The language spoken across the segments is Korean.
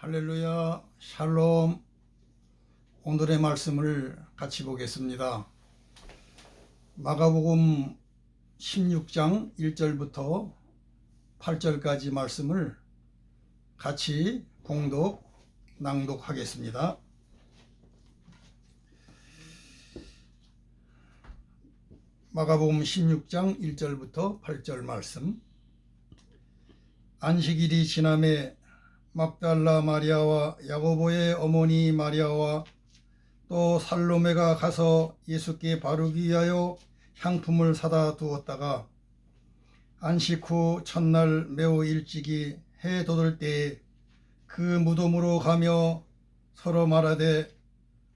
할렐루야, 샬롬. 오늘의 말씀을 같이 보겠습니다. 마가복음 16장 1절부터 8절까지 말씀을 같이 공독, 낭독하겠습니다. 마가복음 16장 1절부터 8절 말씀. 안식일이 지남에 막달라 마리아와 야고보의 어머니 마리아와 또 살로메가 가서 예수께 바르기 위하여 향품을 사다 두었다가 안식 후 첫날 매우 일찍이 해 돋을 때에 그 무덤으로 가며 서로 말하되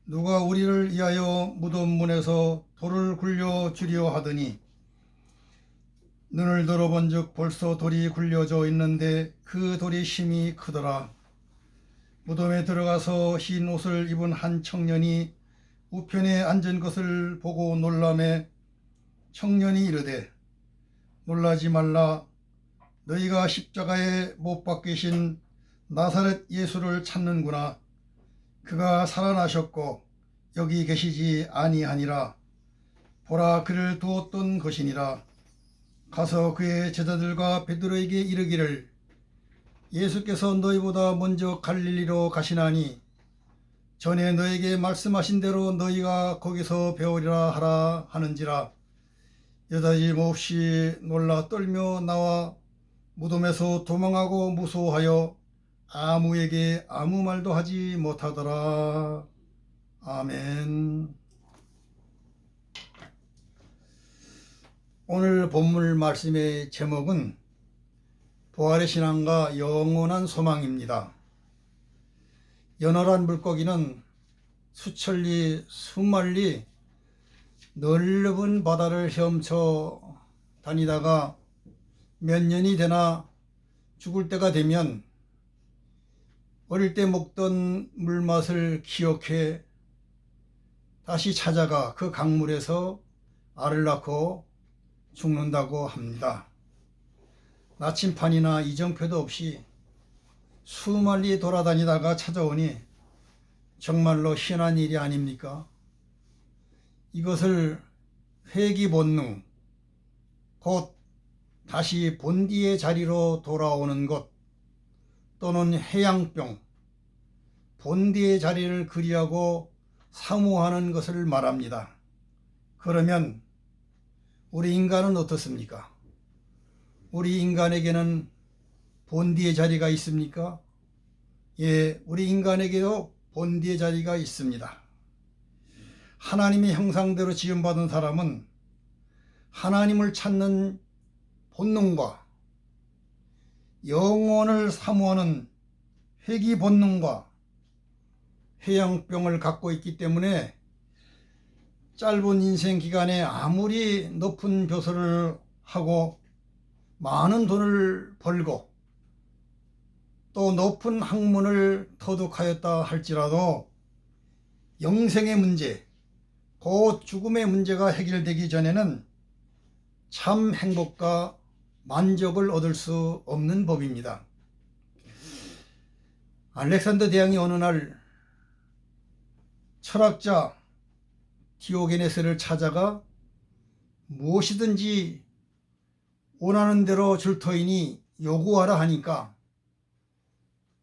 누가 우리를 위하여 무덤 문에서 돌을 굴려 주려 하더니 눈을 들어본즉 벌써 돌이 굴려져 있는데 그 돌이 심히 크더라. 무덤에 들어가서 흰 옷을 입은 한 청년이 우편에 앉은 것을 보고 놀라매 청년이 이르되 놀라지 말라. 너희가 십자가에 못 박히신 나사렛 예수를 찾는구나. 그가 살아나셨고 여기 계시지 아니하니라. 보라, 그를 두었던 것이니라. 가서 그의 제자들과 베드로에게 이르기를 예수께서 너희보다 먼저 갈릴리로 가시나니 전에 너에게 말씀하신 대로 너희가 거기서 배우리라 하라 하는지라. 여자들이 몹시 놀라 떨며 나와 무덤에서 도망하고 무서워하여 아무에게 아무 말도 하지 못하더라. 아멘. 오늘 본문 말씀의 제목은 부활의 신앙과 영원한 소망입니다. 연어란 물고기는 수천리 수만리 넓은 바다를 헤엄쳐 다니다가 몇 년이 되나 죽을 때가 되면 어릴 때 먹던 물맛을 기억해 다시 찾아가 그 강물에서 알을 낳고 죽는다고 합니다. 나침판이나 이정표도 없이 수만리 돌아다니다가 찾아오니 정말로 희한한 일이 아닙니까? 이것을 회귀본능, 곧 다시 본디의 자리로 돌아오는 것, 또는 해양병, 본디의 자리를 그리하고 사모하는 것을 말합니다. 그러면 우리 인간은 어떻습니까? 우리 인간에게는 본디의 자리가 있습니까? 예, 우리 인간에게도 본디의 자리가 있습니다. 하나님의 형상대로 지음받은 사람은 하나님을 찾는 본능과 영혼을 사모하는 회귀 본능과 해양병을 갖고 있기 때문에 짧은 인생 기간에 아무리 높은 벼슬을 하고 많은 돈을 벌고 또 높은 학문을 터득하였다 할지라도 영생의 문제, 곧 죽음의 문제가 해결되기 전에는 참 행복과 만족을 얻을 수 없는 법입니다. 알렉산더 대왕이 어느 날 철학자 디오게네스를 찾아가 무엇이든지 원하는 대로 줄 터이니 요구하라 하니까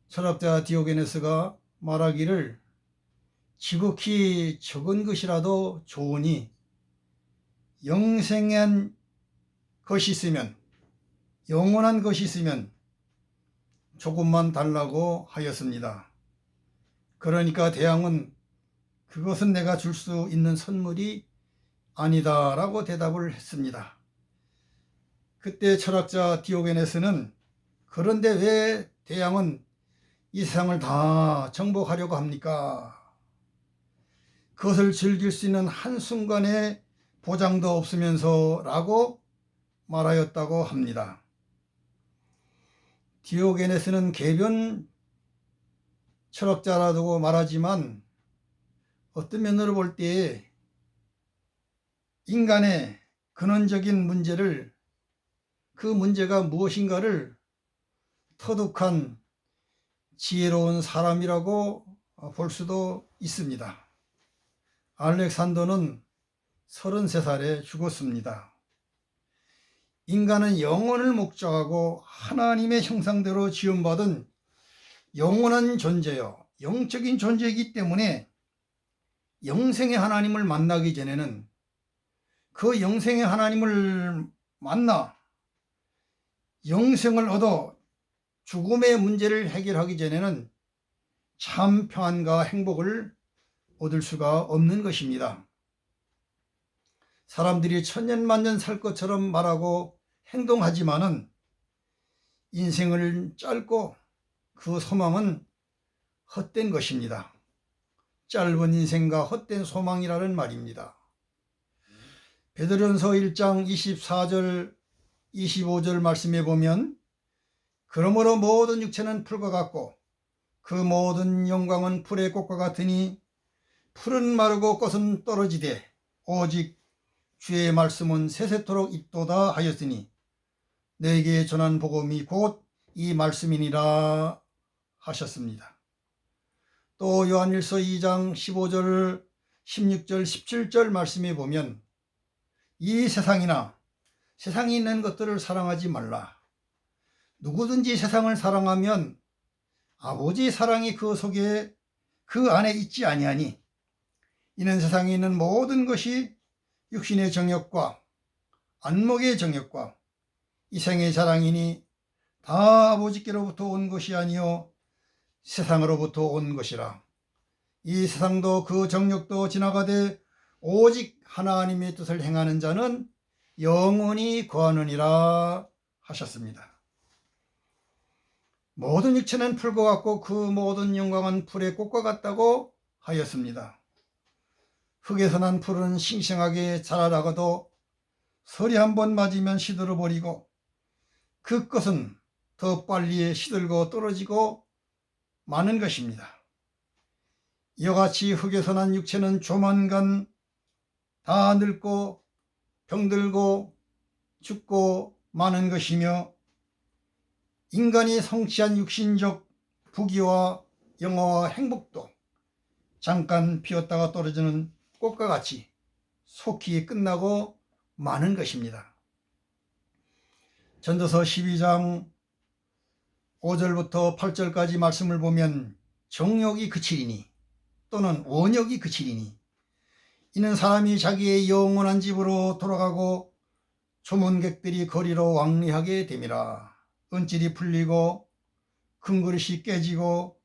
철학자 디오게네스가 말하기를 지극히 적은 것이라도 좋으니 영생한 것이 있으면, 영원한 것이 있으면 조금만 달라고 하였습니다. 그러니까 대왕은 그것은 내가 줄 수 있는 선물이 아니다 라고 대답을 했습니다. 그때 철학자 디오게네스는 그런데 왜 대왕은 이 세상을 다 정복하려고 합니까? 그것을 즐길 수 있는 한순간의 보장도 없으면서 라고 말하였다고 합니다. 디오게네스는 궤변 철학자라고 말하지만 어떤 면으로 볼 때 인간의 근원적인 문제를, 그 문제가 무엇인가를 터득한 지혜로운 사람이라고 볼 수도 있습니다. 알렉산더는 33살에 죽었습니다. 인간은 영혼을 목적하고 하나님의 형상대로 지음받은 영원한 존재요, 영적인 존재이기 때문에 영생의 하나님을 만나기 전에는, 그 영생의 하나님을 만나 영생을 얻어 죽음의 문제를 해결하기 전에는 참 평안과 행복을 얻을 수가 없는 것입니다. 사람들이 천년만년 살 것처럼 말하고 행동하지만은 인생을 짧고 그 소망은 헛된 것입니다. 짧은 인생과 헛된 소망이라는 말입니다. 베드로전서 1장 24절 25절 말씀에 보면, 그러므로 모든 육체는 풀과 같고 그 모든 영광은 풀의 꽃과 같으니 풀은 마르고 꽃은 떨어지되 오직 주의 말씀은 세세토록 있도다 하였으니 너에게 전한 복음이 곧 이 말씀이니라 하셨습니다. 또 요한일서 2장 15절 16절 17절 말씀에 보면, 이 세상이나 세상에 있는 것들을 사랑하지 말라. 누구든지 세상을 사랑하면 아버지의 사랑이 그 속에 그 안에 있지 아니하니, 이는 세상에 있는 모든 것이 육신의 정욕과 안목의 정욕과 이생의 자랑이니 다 아버지께로부터 온 것이 아니요 세상으로부터 온 것이라. 이 세상도 그 정욕도 지나가되 오직 하나님의 뜻을 행하는 자는 영원히 거하느니라 하셨습니다. 모든 육체는 풀과 같고 그 모든 영광은 풀의 꽃과 같다고 하였습니다. 흙에서 난 풀은 싱싱하게 자라다가도 서리 한번 맞으면 시들어 버리고 그 것은 더 빨리 시들고 떨어지고 마는 것입니다. 이와 같이 흙에서 난 육체는 조만간 다 늙고 병들고 죽고 마는 것이며, 인간이 성취한 육신적 부귀와 영화와 행복도 잠깐 피었다가 떨어지는 꽃과 같이 속히 끝나고 마는 것입니다. 전도서 12장 5절부터 8절까지 말씀을 보면, 정욕이 그치리니 또는 원욕이 그치리니 이는 사람이 자기의 영원한 집으로 돌아가고 조문객들이 거리로 왕래하게 됨이라. 은질이 풀리고 금그릇이 깨지고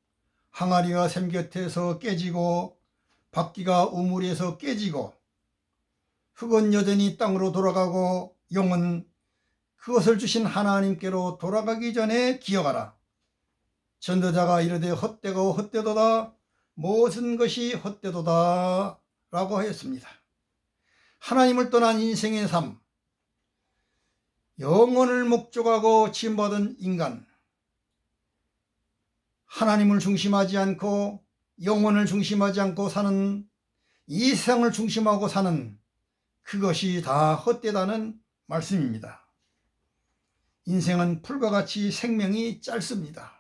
항아리가 샘 곁에서 깨지고 바퀴가 우물에서 깨지고 흙은 여전히 땅으로 돌아가고 영은 그것을 주신 하나님께로 돌아가기 전에 기억하라. 전도자가 이르되 헛되고 헛되도다, 모든 것이 헛되도다 라고 하였습니다. 하나님을 떠난 인생의 삶, 영혼을 목적하고 지음받은 인간, 하나님을 중심하지 않고 영혼을 중심하지 않고 사는, 이 세상을 중심하고 사는 그것이 다 헛되다는 말씀입니다. 인생은 풀과 같이 생명이 짧습니다.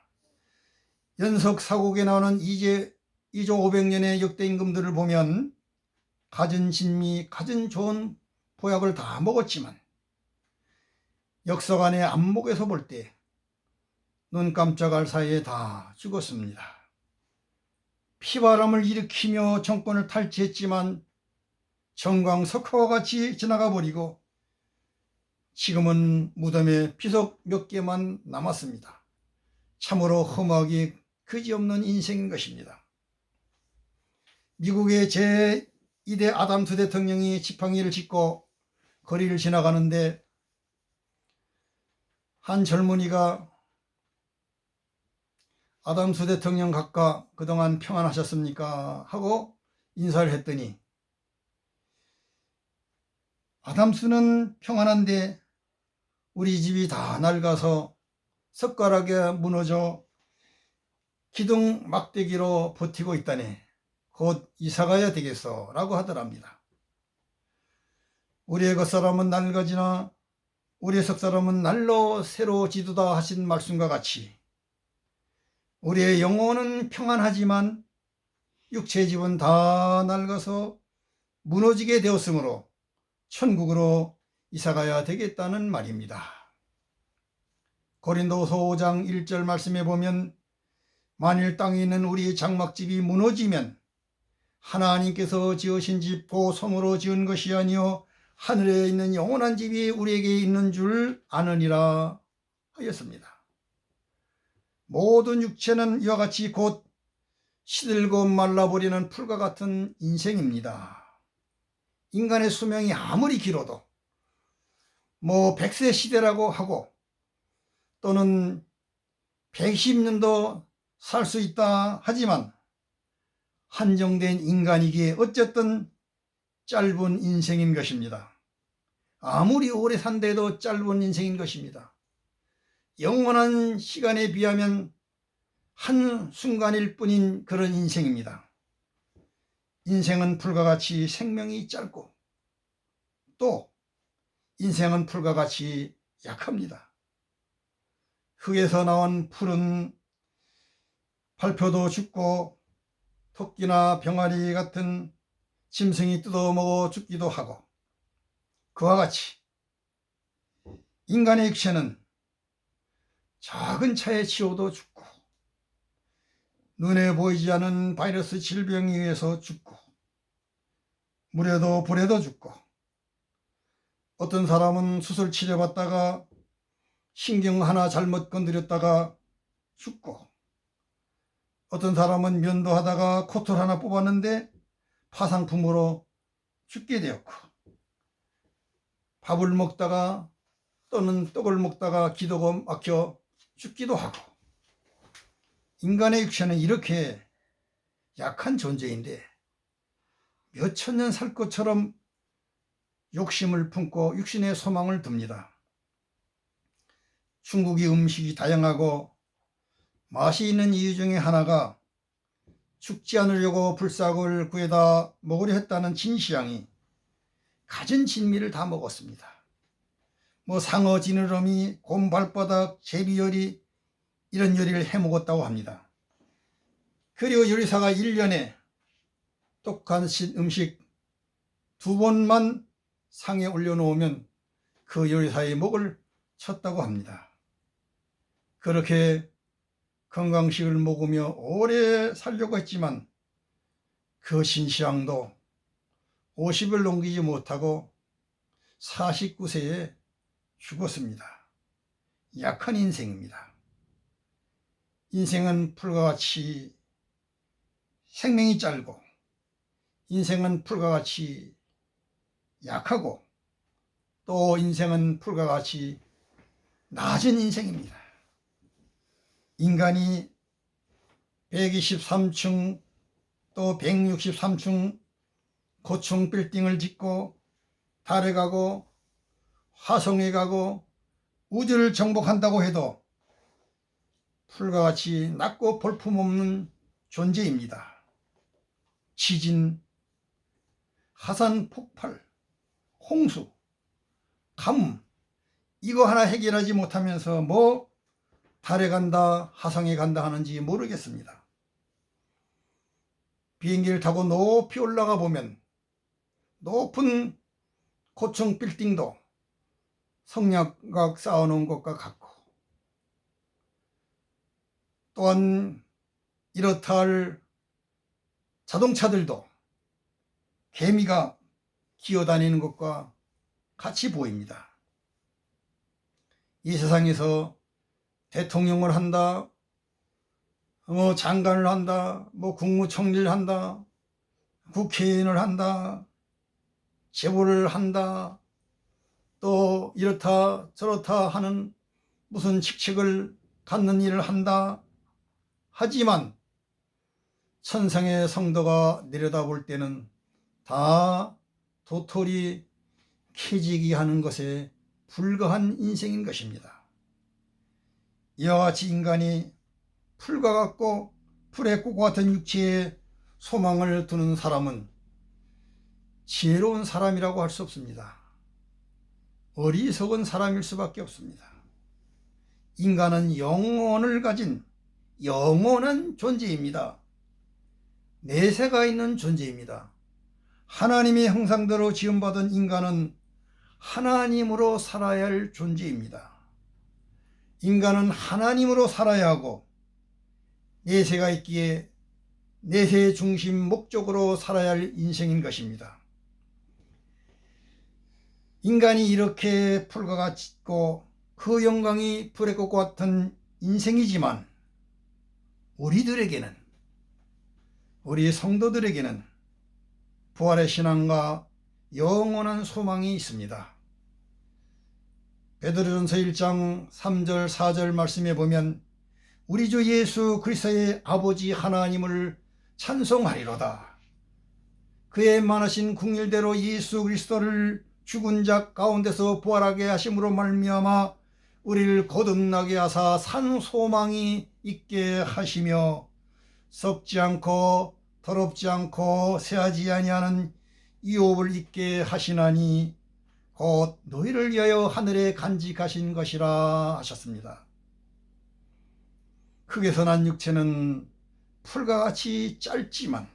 연속 사국에 나오는 2조 500년의 역대 임금들을 보면 갖은 진미, 갖은 좋은 보약을 다 먹었지만 역사관의 안목에서 볼 때 눈 깜짝할 사이에 다 죽었습니다. 피바람을 일으키며 정권을 탈취했지만 정광석화와 같이 지나가 버리고 지금은 무덤에 비석 몇 개만 남았습니다. 참으로 험하기 그지없는 인생인 것입니다. 미국의 제2대 아담스 대통령이 지팡이를 짚고 거리를 지나가는데 한 젊은이가 아담스 대통령 각하 그동안 평안하셨습니까? 하고 인사를 했더니, 아담스는 평안한데 우리 집이 다 낡아서 숟가락에 무너져 기둥 막대기로 버티고 있다네. 곧 이사가야 되겠어 라고 하더랍니다. 우리의 겉사람은 낡아지나 우리의 속사람은 날로 새로워지도다 하신 말씀과 같이 우리의 영혼은 평안하지만 육체의 집은 다 낡아서 무너지게 되었으므로 천국으로 이사가야 되겠다는 말입니다. 고린도서 5장 1절 말씀에 보면 만일 땅에 있는 우리 장막집이 무너지면 하나님께서 지으신 집 곧 손으로 지은 것이 아니요 하늘에 있는 영원한 집이 우리에게 있는 줄 아느니라 하였습니다. 모든 육체는 이와 같이 곧 시들고 말라버리는 풀과 같은 인생입니다. 인간의 수명이 아무리 길어도 100세 시대라고 하고 또는 120년도 살 수 있다 하지만 한정된 인간이기에 어쨌든 짧은 인생인 것입니다. 아무리 오래 산데도 짧은 인생인 것입니다. 영원한 시간에 비하면 한순간일 뿐인 그런 인생입니다. 인생은 풀과 같이 생명이 짧고 또 인생은 풀과 같이 약합니다. 흙에서 나온 풀은 발표도 죽고 토끼나 병아리 같은 짐승이 뜯어먹어 죽기도 하고 그와 같이 인간의 육체는 작은 차에 치여도 죽고 눈에 보이지 않는 바이러스 질병에 의해서 죽고 물에도 불에도 죽고 어떤 사람은 수술 치료받다가 신경 하나 잘못 건드렸다가 죽고 어떤 사람은 면도하다가 코털 하나 뽑았는데 파상풍으로 죽게 되었고 밥을 먹다가 또는 떡을 먹다가 기도가 막혀 죽기도 하고 인간의 육체는 이렇게 약한 존재인데 몇천 년 살 것처럼 욕심을 품고 육신의 소망을 둡니다. 중국의 음식이 다양하고 맛이 있는 이유 중에 하나가 죽지 않으려고 불삭을 구해다 먹으려 했다는 진시황이 갖은 진미를 다 먹었습니다. 상어, 지느러미, 곰 발바닥, 제비요리 이런 요리를 해먹었다고 합니다. 그리고 요리사가 1년에 똑같은 음식 2번만 상에 올려놓으면 그 요리사의 목을 쳤다고 합니다. 그렇게 건강식을 먹으며 오래 살려고 했지만 그 신시황도 50을 넘기지 못하고 49세에 죽었습니다. 약한 인생입니다. 인생은 풀과 같이 생명이 짧고 인생은 풀과 같이 약하고 또 인생은 풀과 같이 낮은 인생입니다. 인간이 123층 또 163층 고층 빌딩을 짓고 달에 가고 화성에 가고 우주를 정복한다고 해도 풀과 같이 낮고 볼품없는 존재입니다. 지진, 화산 폭발, 홍수, 가뭄 이거 하나 해결하지 못하면서 달에 간다 화성에 간다 하는지 모르겠습니다. 비행기를 타고 높이 올라가 보면 높은 고층 빌딩도 성냥각 쌓아놓은 것과 같고 또한 이렇다 할 자동차들도 개미가 기어다니는 것과 같이 보입니다. 이 세상에서 대통령을 한다, 장관을 한다, 국무총리를 한다, 국회의원을 한다, 재벌을 한다, 또 이렇다 저렇다 하는 무슨 직책을 갖는 일을 한다 하지만 천상의 성도가 내려다볼 때는 다 도토리 캐지기 하는 것에 불과한 인생인 것입니다. 이와 같이 인간이 풀과 같고 풀의 꽃과 같은 육체에 소망을 두는 사람은 지혜로운 사람이라고 할 수 없습니다. 어리석은 사람일 수밖에 없습니다. 인간은 영혼을 가진 영원한 존재입니다. 내세가 있는 존재입니다. 하나님의 형상대로 지음받은 인간은 하나님으로 살아야 할 존재입니다. 인간은 하나님으로 살아야 하고 내세가 있기에 내세의 중심 목적으로 살아야 할 인생인 것입니다. 인간이 이렇게 풀과 같고 그 영광이 불의 것과 같은 인생이지만 우리들에게는, 우리 성도들에게는 부활의 신앙과 영원한 소망이 있습니다. 베드로전서 1장 3절 4절 말씀에 보면 우리 주 예수 그리스도의 아버지 하나님을 찬송하리로다. 그의 많으신 긍휼대로 예수 그리스도를 죽은 자 가운데서 부활하게 하심으로 말미암아 우리를 거듭나게 하사 산 소망이 있게 하시며 썩지 않고 더럽지 않고 쇠하지 아니하는 유업을 있게 하시나니 곧 너희를 위하여 하늘에 간직하신 것이라 하셨습니다. 흙에서 난 육체는 풀과 같이 짧지만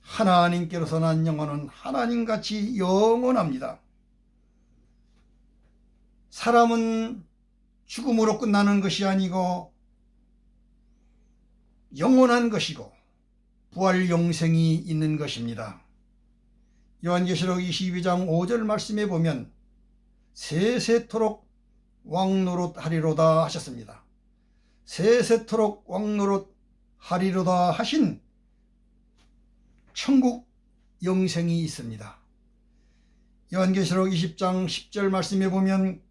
하나님께로서 난 영혼은 하나님같이 영원합니다. 사람은 죽음으로 끝나는 것이 아니고 영원한 것이고 부활 영생이 있는 것입니다. 요한계시록 22장 5절 말씀에 보면 세세토록 왕노릇하리로다 하셨습니다. 세세토록 왕노릇하리로다 하신 천국 영생이 있습니다. 요한계시록 20장 10절 말씀에 보면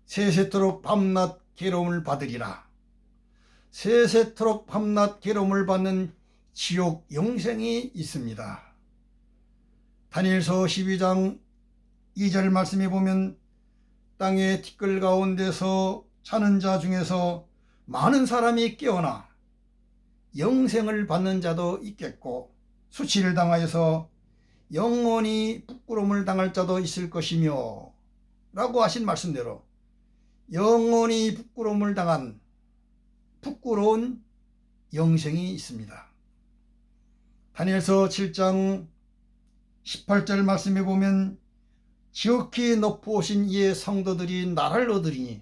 세세토록 밤낮 괴로움을 받으리라. 세세토록 밤낮 괴로움을 받는 지옥 영생이 있습니다. 다니엘서 12장 2절 말씀에 보면 땅의 티끌 가운데서 자는 자 중에서 많은 사람이 깨어나 영생을 받는 자도 있겠고 수치를 당하여서 영원히 부끄러움을 당할 자도 있을 것이며 라고 하신 말씀대로 영원히 부끄러움을 당한 부끄러운 영생이 있습니다. 다니엘서 7장 18절 말씀에 보면 지극히 높으신 이의 성도들이 나라를 얻으리니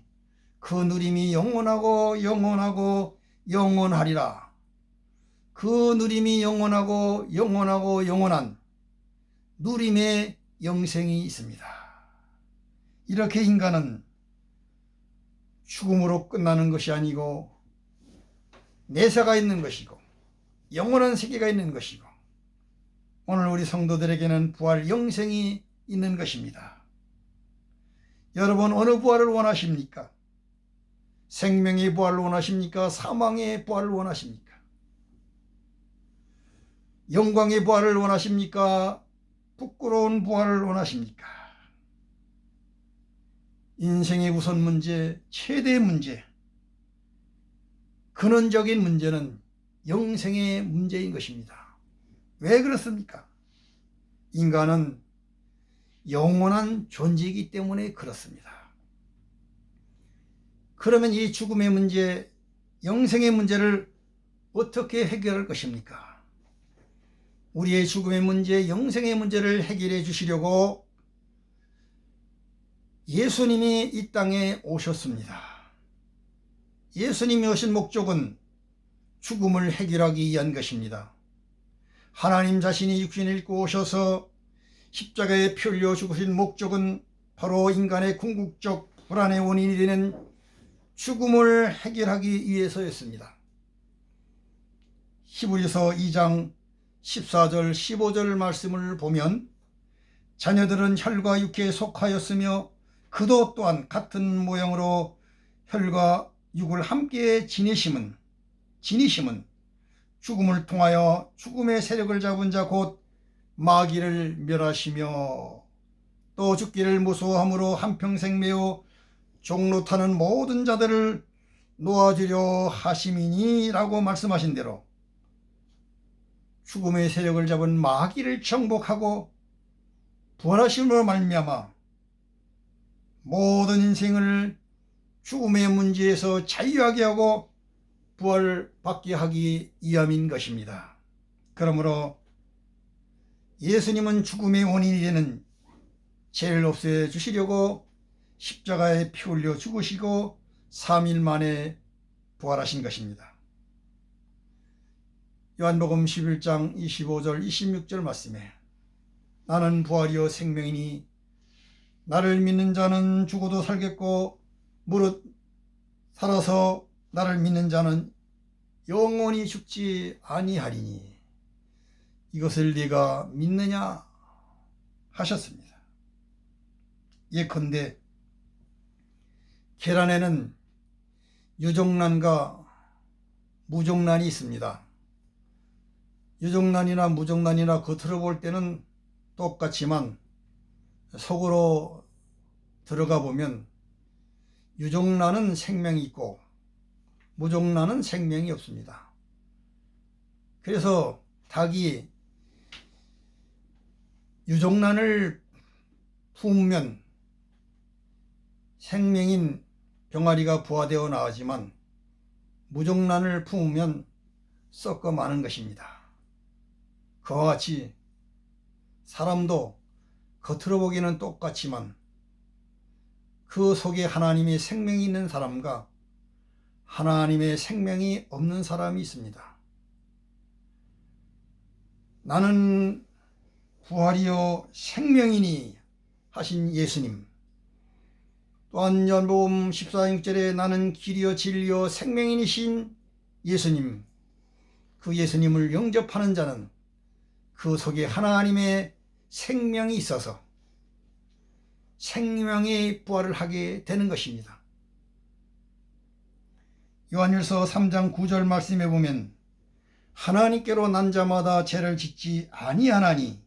그 누림이 영원하고 영원하고 영원하리라. 그 누림이 영원하고 영원하고 영원한 누림의 영생이 있습니다. 이렇게 인간은 죽음으로 끝나는 것이 아니고 내세가 있는 것이고 영원한 세계가 있는 것이고 오늘 우리 성도들에게는 부활 영생이 있는 것입니다. 여러분 어느 부활을 원하십니까? 생명의 부활을 원하십니까? 사망의 부활을 원하십니까? 영광의 부활을 원하십니까? 부끄러운 부활을 원하십니까? 인생의 우선 문제, 최대 문제, 근원적인 문제는 영생의 문제인 것입니다. 왜 그렇습니까? 인간은 영원한 존재이기 때문에 그렇습니다. 그러면 이 죽음의 문제, 영생의 문제를 어떻게 해결할 것입니까? 우리의 죽음의 문제, 영생의 문제를 해결해 주시려고 예수님이 이 땅에 오셨습니다. 예수님이 오신 목적은 죽음을 해결하기 위한 것입니다. 하나님 자신이 육신을 입고 오셔서 십자가에 피 흘려 죽으신 목적은 바로 인간의 궁극적 불안의 원인이 되는 죽음을 해결하기 위해서였습니다. 히브리서 2장 14절 15절 말씀을 보면 자녀들은 혈과 육에 속하였으며 그도 또한 같은 모양으로 혈과 육을 함께 지니심은 죽음을 통하여 죽음의 세력을 잡은 자 곧 마귀를 멸하시며 또 죽기를 무서워함으로 한평생 매우 종노타는 모든 자들을 놓아주려 하심이니 라고 말씀하신 대로 죽음의 세력을 잡은 마귀를 정복하고 부활하심으로 말미암아 모든 인생을 죽음의 문제에서 자유하게 하고 부활받게 하기 위함인 것입니다. 그러므로 예수님은 죽음의 원인이 되는 죄를 없애 주시려고 십자가에 피 흘려 죽으시고 3일 만에 부활하신 것입니다. 요한복음 11장 25절 26절 말씀에 나는 부활이요 생명이니 나를 믿는 자는 죽어도 살겠고 무릇 살아서 나를 믿는 자는 영원히 죽지 아니하리니 이것을 네가 믿느냐 하셨습니다. 예컨대 계란에는 유종란과 무종란이 있습니다. 유종란이나 무종란이나 겉으로 볼 때는 똑같지만 속으로 들어가 보면 유종란은 생명이 있고 무종란은 생명이 없습니다. 그래서 닭이 유종란을 품으면 생명인 병아리가 부화되어 나오지만 무종란을 품으면 썩어 마는 것입니다. 그와 같이 사람도 겉으로 보기에는 똑같지만 그 속에 하나님의 생명이 있는 사람과 하나님의 생명이 없는 사람이 있습니다. 나는 부활이요 생명이니 하신 예수님, 또한 요한복음 14장 6절에 나는 길이요 진리요 생명이신 예수님, 그 예수님을 영접하는 자는 그 속에 하나님의 생명이 있어서 생명의 부활을 하게 되는 것입니다. 요한일서 3장 9절 말씀에 보면 하나님께로 난 자마다 죄를 짓지 아니하나니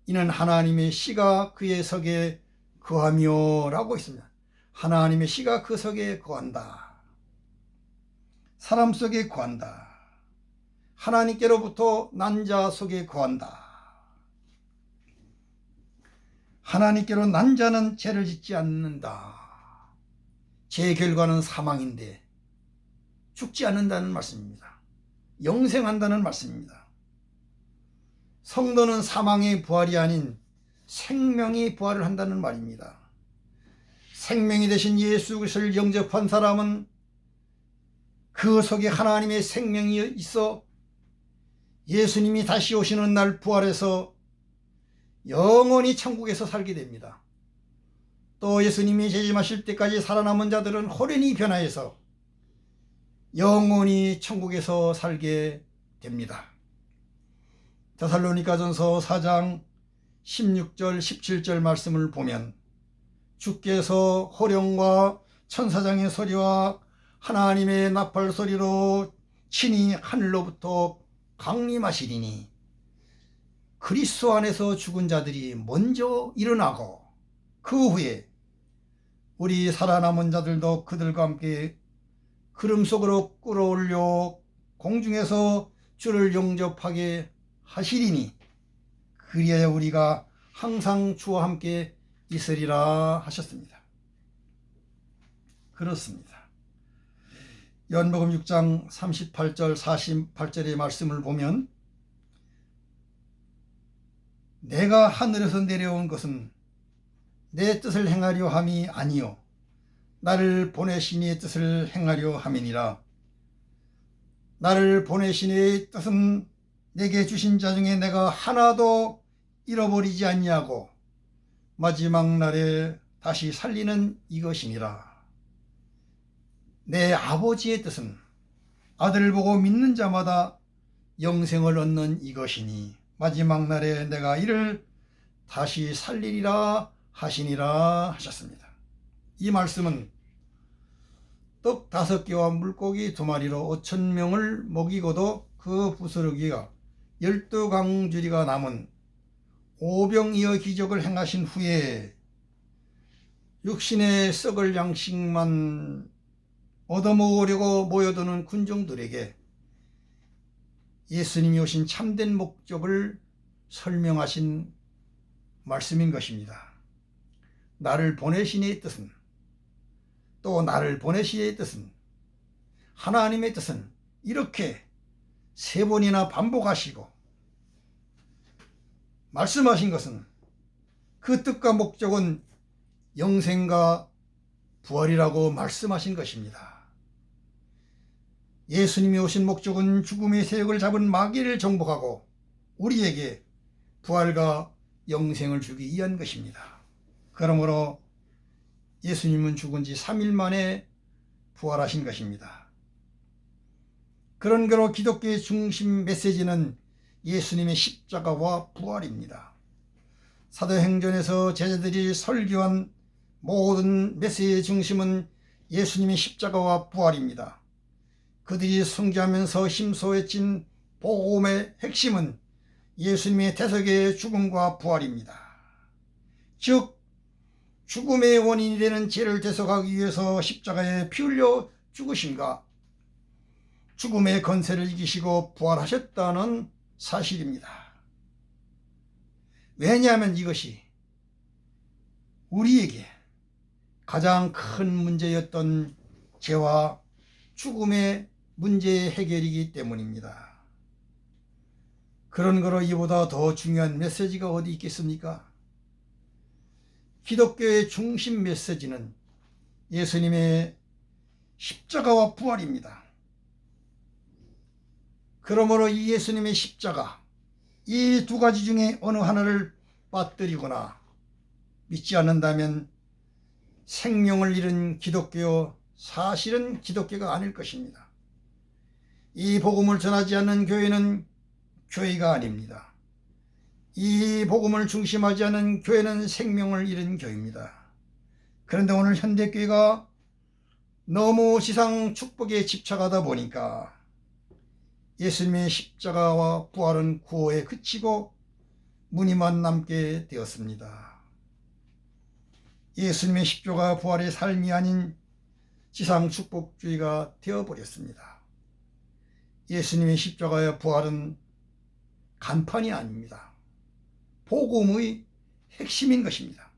이는 하나님의 씨가 그의 속에 거하며 라고 있습니다. 하나님의 씨가 그 속에 거한다. 사람 속에 거한다. 하나님께로부터 난 자 속에 거한다. 하나님께로 난 자는 죄를 짓지 않는다. 죄의 결과는 사망인데 죽지 않는다는 말씀입니다. 영생한다는 말씀입니다. 성도는 사망의 부활이 아닌 생명의 부활을 한다는 말입니다. 생명이 되신 예수 그리스도를 영접한 사람은 그 속에 하나님의 생명이 있어 예수님이 다시 오시는 날 부활해서 영원히 천국에서 살게 됩니다. 또 예수님이 재림하실 때까지 살아남은 자들은 호련히 변화해서 영원히 천국에서 살게 됩니다. 데살로니가전서 4장 16절 17절 말씀을 보면 주께서 호령과 천사장의 소리와 하나님의 나팔 소리로 친히 하늘로부터 강림하시리니 그리스도 안에서 죽은 자들이 먼저 일어나고 그 후에 우리 살아남은 자들도 그들과 함께 구름 속으로 끌어올려 공중에서 주를 영접하게 하시리니 그리하여 우리가 항상 주와 함께 있으리라 하셨습니다. 그렇습니다. 요한복음 6장 38절 48절의 말씀을 보면 내가 하늘에서 내려온 것은 내 뜻을 행하려 함이 아니요 나를 보내신 이의 뜻을 행하려 함이니라. 나를 보내신 이의 뜻은 내게 주신 자 중에 내가 하나도 잃어버리지 아니하고 마지막 날에 다시 살리는 이것이니라. 내 아버지의 뜻은 아들을 보고 믿는 자마다 영생을 얻는 이것이니 마지막 날에 내가 이를 다시 살리리라 하시니라 하셨습니다. 이 말씀은 떡 5개와 물고기 2마리로 5,000명을 먹이고도 그 부스러기가 12강주리가 남은 오병이어 기적을 행하신 후에 육신의 썩을 양식만 얻어먹으려고 모여드는 군중들에게 예수님이 오신 참된 목적을 설명하신 말씀인 것입니다. 나를 보내신 이의 뜻은 또 나를 보내신 이의 뜻은 하나님의 뜻은 이렇게 3번이나 반복하시고 말씀하신 것은 그 뜻과 목적은 영생과 부활이라고 말씀하신 것입니다. 예수님이 오신 목적은 죽음의 세력을 잡은 마귀를 정복하고 우리에게 부활과 영생을 주기 위한 것입니다. 그러므로 예수님은 죽은 지 3일 만에 부활하신 것입니다. 그런 거로 기독교의 중심 메시지는 예수님의 십자가와 부활입니다. 사도행전에서 제자들이 설교한 모든 메시지의 중심은 예수님의 십자가와 부활입니다. 그들이 숭배하면서 힘써 외친 복음의 핵심은 예수님의 대속의 죽음과 부활입니다. 즉 죽음의 원인이 되는 죄를 대속하기 위해서 십자가에 피 흘려 죽으신가, 죽음의 권세를 이기시고 부활하셨다는 사실입니다. 왜냐하면 이것이 우리에게 가장 큰 문제였던 죄와 죽음의 문제의 해결이기 때문입니다. 그런 거로 이보다 더 중요한 메시지가 어디 있겠습니까? 기독교의 중심 메시지는 예수님의 십자가와 부활입니다. 그러므로 이 예수님의 십자가, 이 두 가지 중에 어느 하나를 빠뜨리거나 믿지 않는다면 생명을 잃은 기독교, 사실은 기독교가 아닐 것입니다. 이 복음을 전하지 않는 교회는 교회가 아닙니다. 이 복음을 중심하지 않은 교회는 생명을 잃은 교회입니다. 그런데 오늘 현대교회가 너무 지상 축복에 집착하다 보니까 예수님의 십자가와 부활은 구호에 그치고 무늬만 남게 되었습니다. 예수님의 십자가 부활의 삶이 아닌 지상 축복주의가 되어버렸습니다. 예수님의 십자가의 부활은 간판이 아닙니다. 복음의 핵심인 것입니다.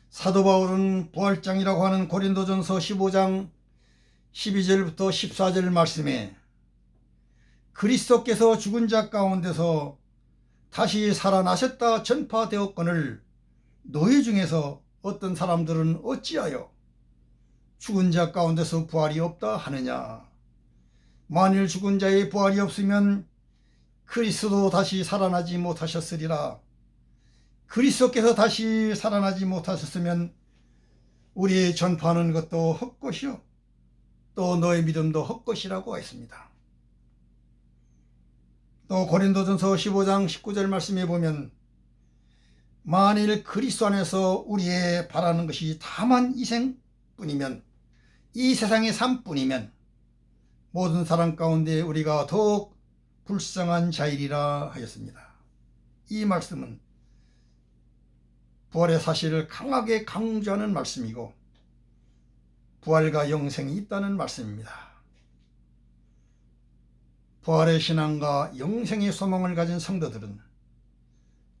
사도 바울은 부활장이라고 하는 고린도전서 15장 12절부터 14절 말씀에 그리스도께서 죽은 자 가운데서 다시 살아나셨다 전파되었거늘 너희 중에서 어떤 사람들은 어찌하여 죽은 자 가운데서 부활이 없다 하느냐. 만일 죽은 자의 부활이 없으면 그리스도도 다시 살아나지 못하셨으리라. 그리스도께서 다시 살아나지 못하셨으면 우리의 전파하는 것도 헛것이요 또 너의 믿음도 헛것이라고 했습니다. 또 고린도전서 15장 19절 말씀에 보면 만일 그리스도 안에서 우리의 바라는 것이 다만 이 생뿐이면, 이 세상의 삶뿐이면 모든 사람 가운데 우리가 더욱 불쌍한 자이리라 하였습니다. 이 말씀은 부활의 사실을 강하게 강조하는 말씀이고 부활과 영생이 있다는 말씀입니다. 부활의 신앙과 영생의 소망을 가진 성도들은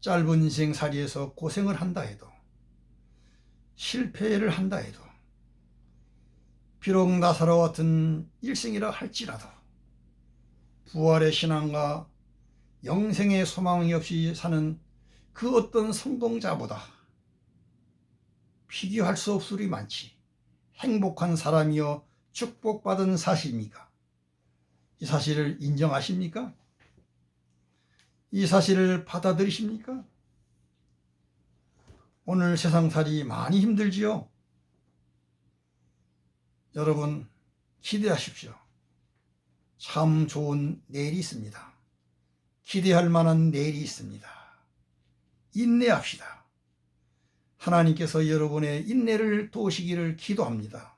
짧은 인생살이에서 고생을 한다 해도, 실패를 한다 해도, 비록 나사로와 같은 일생이라 할지라도 부활의 신앙과 영생의 소망이 없이 사는 그 어떤 성공자보다 비교할 수 없으리 많지 행복한 사람이여 축복받은 사실입니까? 이 사실을 인정하십니까? 이 사실을 받아들이십니까? 오늘 세상살이 많이 힘들지요? 여러분 기대하십시오. 참 좋은 내일이 있습니다. 기대할 만한 내일이 있습니다. 인내합시다. 하나님께서 여러분의 인내를 도우시기를 기도합니다.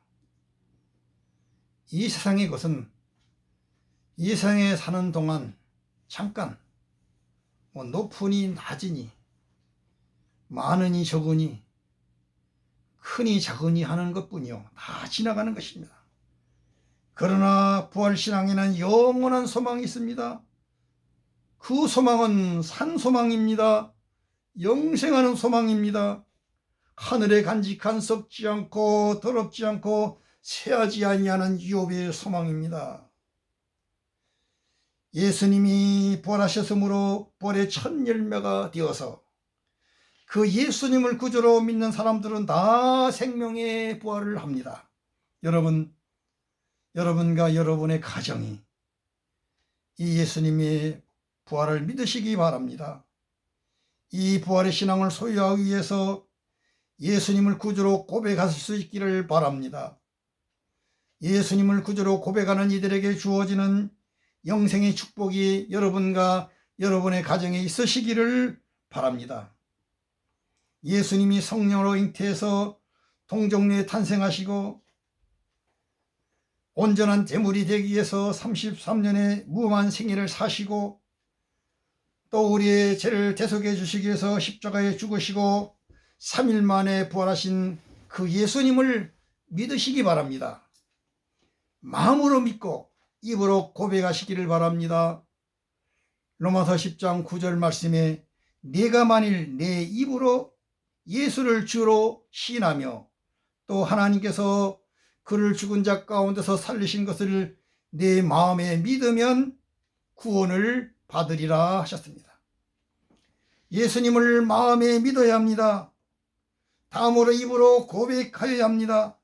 이 세상의 것은 이 세상에 사는 동안 잠깐 높으니 낮으니 많으니 적으니 크니 작으니 하는 것뿐이요 다 지나가는 것입니다. 그러나 부활신앙에는 영원한 소망이 있습니다. 그 소망은 산소망입니다. 영생하는 소망입니다. 하늘에 간직한 썩지 않고 더럽지 않고 쇠하지 아니하는 유업의 소망입니다. 예수님이 부활하셨으므로 부활의 첫 열매가 되어서 그 예수님을 구주로 믿는 사람들은 다 생명의 부활을 합니다. 여러분과 여러분의 가정이 이 예수님의 부활을 믿으시기 바랍니다. 이 부활의 신앙을 소유하기 위해서 예수님을 구주로 고백할 수 있기를 바랍니다. 예수님을 구주로 고백하는 이들에게 주어지는 영생의 축복이 여러분과 여러분의 가정에 있으시기를 바랍니다. 예수님이 성령으로 잉태해서 동정녀에 탄생하시고 온전한 제물이 되기 위해서 33년의 무험한 생애를 사시고 또 우리의 죄를 대속해 주시기 위해서 십자가에 죽으시고 3일 만에 부활하신 그 예수님을 믿으시기 바랍니다. 마음으로 믿고 입으로 고백하시기를 바랍니다. 로마서 10장 9절 말씀에 내가 만일 내 입으로 예수를 주로 시인하며 또 하나님께서 그를 죽은 자 가운데서 살리신 것을 내 마음에 믿으면 구원을 받으리라 하셨습니다. 예수님을 마음에 믿어야 합니다. 다음으로 입으로 고백하여야 합니다.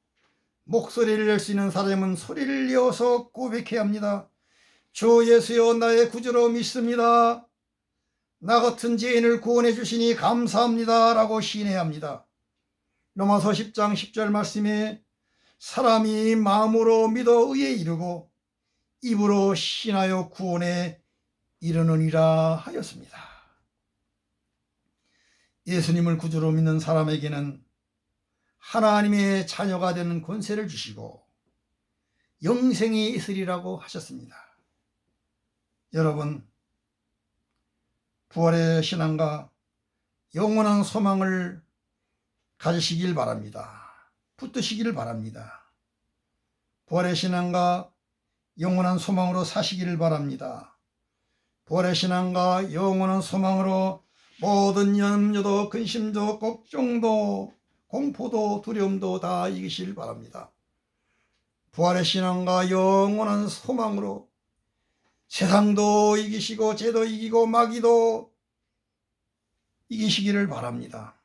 목소리를 낼 수 있는 사람은 소리를 내어서 고백해야 합니다. 주 예수여 나의 구주로 믿습니다. 나 같은 죄인을 구원해 주시니 감사합니다 라고 시인해야 합니다. 로마서 10장 10절 말씀에 사람이 마음으로 믿어 의에 이르고 입으로 시인하여 구원에 이르느니라 하였습니다. 예수님을 구주로 믿는 사람에게는 하나님의 자녀가 되는 권세를 주시고 영생이 있으리라고 하셨습니다. 여러분, 부활의 신앙과 영원한 소망을 가지시길 바랍니다. 붙드시기를 바랍니다. 부활의 신앙과 영원한 소망으로 사시기를 바랍니다. 부활의 신앙과 영원한 소망으로 모든 염려도 근심도 걱정도 공포도 두려움도 다 이기실 바랍니다. 부활의 신앙과 영원한 소망으로 세상도 이기시고 죄도 이기고 마귀도 이기시기를 바랍니다.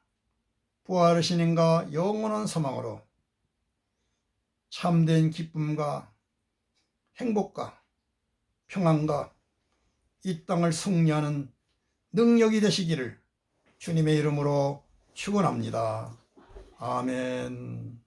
부활의 신앙과 영원한 소망으로 참된 기쁨과 행복과 평안과 이 땅을 승리하는 능력이 되시기를 주님의 이름으로 축원합니다. 아멘.